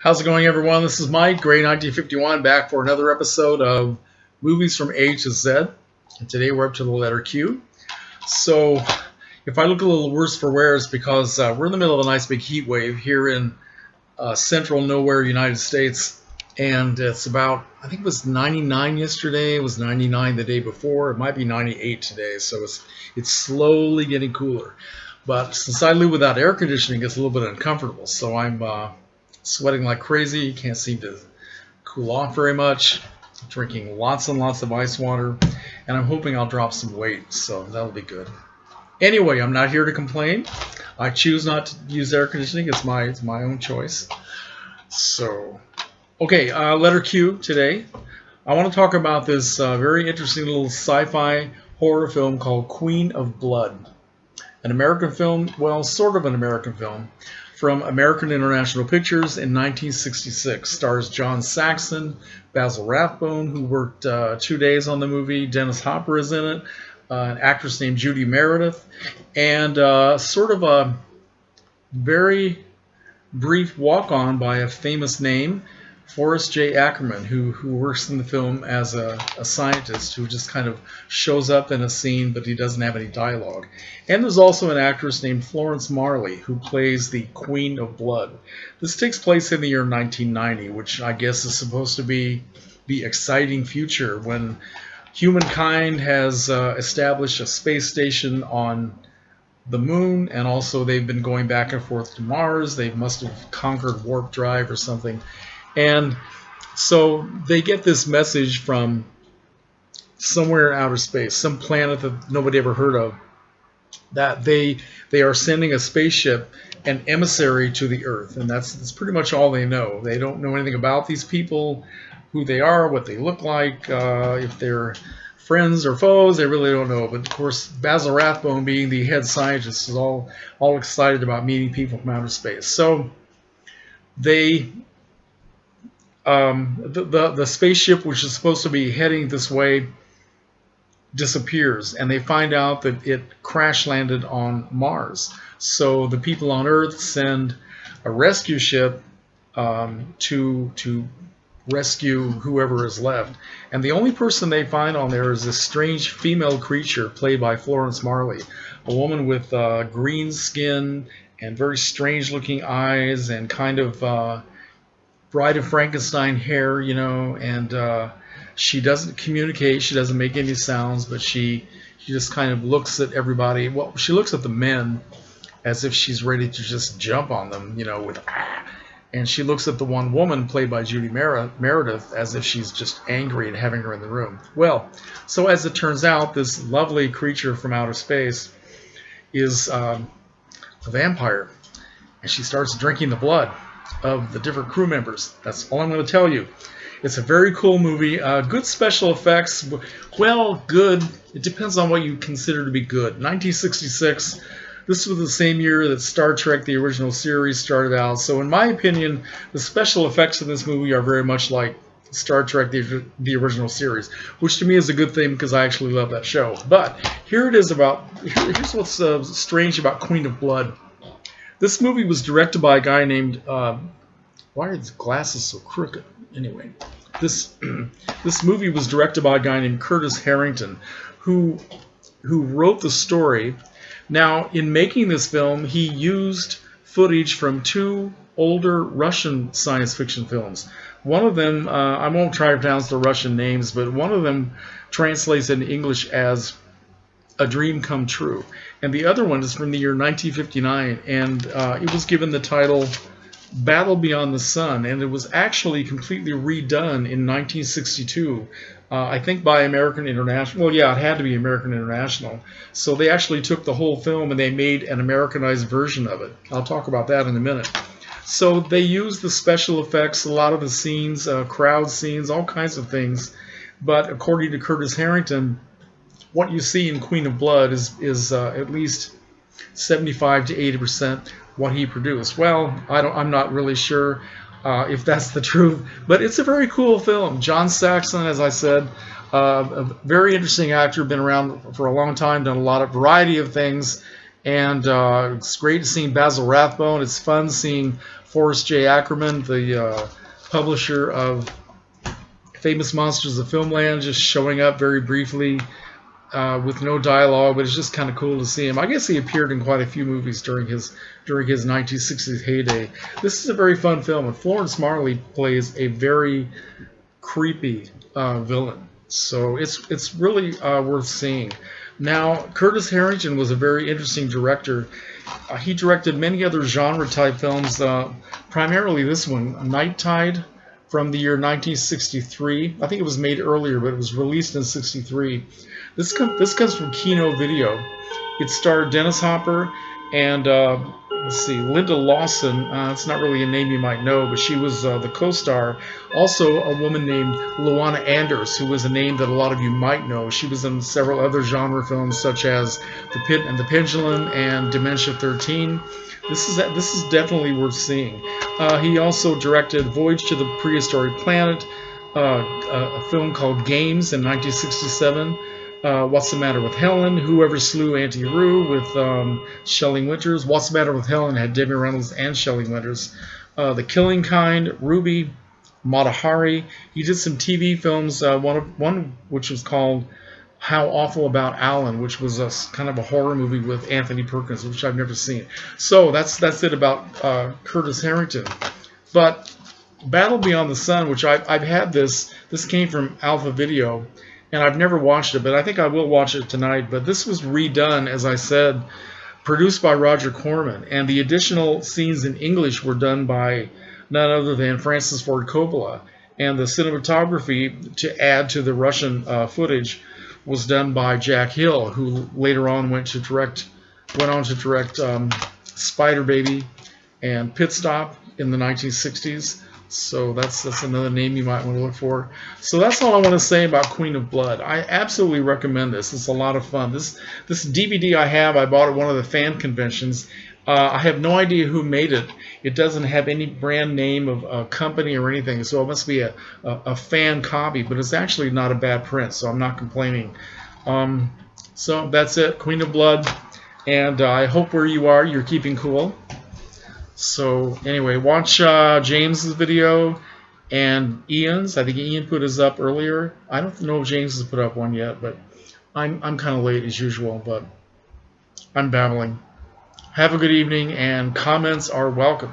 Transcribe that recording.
How's it going, everyone? This is Mike, Gray 1951, back for another episode of Movies from A to Z. And today we're up to the letter Q. So, if I look a little worse for wear, it's because we're in the middle of a nice big heat wave here in central nowhere, United States. And it's about, I think it was 99 yesterday, it was 99 the day before, it might be 98 today. So it's slowly getting cooler. But since I live without air conditioning, it's a little bit uncomfortable. So I'm sweating like crazy. Can't seem to cool off very much. Drinking lots and lots of ice water, and I'm hoping I'll drop some weight, so that'll be good. Anyway, I'm not here to complain. I choose not to use air conditioning. It's my own choice. So, okay, letter Q today. I want to talk about this very interesting little sci-fi horror film called Queen of Blood. An American film, well, sort of an American film, from American International Pictures in 1966. Stars John Saxon, Basil Rathbone, who worked 2 days on the movie. Dennis Hopper is in it. An actress named Judy Meredith. And sort of a very brief walk-on by a famous name, Forrest J. Ackerman, who works in the film as a scientist who just kind of shows up in a scene, but he doesn't have any dialogue. And there's also an actress named Florence Marley, who plays the Queen of Blood. This takes place in the year 1990, which I guess is supposed to be the exciting future when humankind has established a space station on the moon, and also they've been going back and forth to Mars. They must have conquered warp drive or something. And so they get this message from somewhere in outer space, some planet that nobody ever heard of, that they are sending a spaceship, an emissary to the Earth. And that's pretty much all they know. They don't know anything about these people, who they are, what they look like, if they're friends or foes. They really don't know. But of course, Basil Rathbone, being the head scientist, is all excited about meeting people from outer space. So they the spaceship, which is supposed to be heading this way, disappears, and they find out that it crash landed on Mars. So the people on Earth send a rescue ship to rescue whoever is left. And the only person they find on there is this strange female creature played by Florence Marley, a woman with green skin and very strange looking eyes and kind of Bride of Frankenstein hair, and she doesn't communicate. She doesn't make any sounds, but she just kind of looks at everybody. Well, she looks at the men as if she's ready to just jump on them, and she looks at the one woman played by Judy Meredith as if she's just angry at having her in the room. Well, so as it turns out, this lovely creature from outer space is a vampire, and she starts drinking the blood of the different crew members. That's all I'm going to tell you. It's a very cool movie. Good special effects. Well, good. It depends on what you consider to be good. 1966. This was the same year that Star Trek, the original series, started out. So in my opinion, the special effects in this movie are very much like Star Trek, the original series, which to me is a good thing because I actually love that show. But here's what's strange about Queen of Blood. This movie was directed by a guy named, why are his glasses so crooked? Anyway, this movie was directed by a guy named Curtis Harrington, who wrote the story. Now, in making this film, he used footage from two older Russian science fiction films. One of them, I won't try to pronounce the Russian names, but one of them translates in English as A Dream Come True. And the other one is from the year 1959, and it was given the title Battle Beyond the Sun, and it was actually completely redone in 1962, I think by American International. Well, yeah, it had to be American International. So they actually took the whole film and they made an Americanized version of it. I'll talk about that in a minute. So they used the special effects, a lot of the scenes, crowd scenes, all kinds of things. But according to Curtis Harrington, what you see in Queen of Blood is at least 75 to 80% what he produced. Well, I'm not really sure if that's the truth, but it's a very cool film. John Saxon, as I said, a very interesting actor, been around for a long time, done a lot of variety of things, and it's great seeing Basil Rathbone. It's fun seeing Forrest J. Ackerman, the publisher of Famous Monsters of Filmland, just showing up very briefly with no dialogue, but it's just kind of cool to see him. I guess he appeared in quite a few movies during his 1960s heyday. This is a very fun film, and Florence Marley plays a very creepy villain, so it's really worth seeing. Now, Curtis Harrington was a very interesting director. He directed many other genre type films, primarily this one, Night Tide, from the year 1963. I think it was made earlier, but it was released in '63. This comes from Kino Video. It starred Dennis Hopper and let's see, Linda Lawson. It's not really a name you might know, but she was the co-star. Also, a woman named Luana Anders, who was a name that a lot of you might know. She was in several other genre films, such as The Pit and the Pendulum and Dementia 13. This is definitely worth seeing. He also directed Voyage to the Prehistoric Planet, a film called Games in 1967. What's the Matter with Helen? Whoever Slew Auntie Roo with Shelley Winters. What's the Matter with Helen had Debbie Reynolds and Shelley Winters. The Killing Kind, Ruby, Mata Hari. He did some TV films. One which was called How Awful About Alan, which was kind of a horror movie with Anthony Perkins, which I've never seen. So that's it about Curtis Harrington. But Battle Beyond the Sun, which I've had this came from Alpha Video, and I've never watched it, but I think I will watch it tonight. But this was redone, as I said, produced by Roger Corman, and the additional scenes in English were done by none other than Francis Ford Coppola, and the cinematography to add to the Russian footage was done by Jack Hill, who later on went on to direct Spider Baby and Pit Stop in the 1960s. So that's another name you might want to look for. So that's all I want to say about Queen of Blood. I absolutely recommend this. It's a lot of fun. This DVD I bought at one of the fan conventions. I have no idea who made it. It doesn't have any brand name of a company or anything, so it must be a fan copy, but it's actually not a bad print, so I'm not complaining. So that's it, Queen of Blood, and I hope where you are, you're keeping cool. So anyway, watch James's video and Ian's. I think Ian put his up earlier. I don't know if James has put up one yet, but I'm kind of late as usual, but I'm babbling. Have a good evening, and comments are welcome.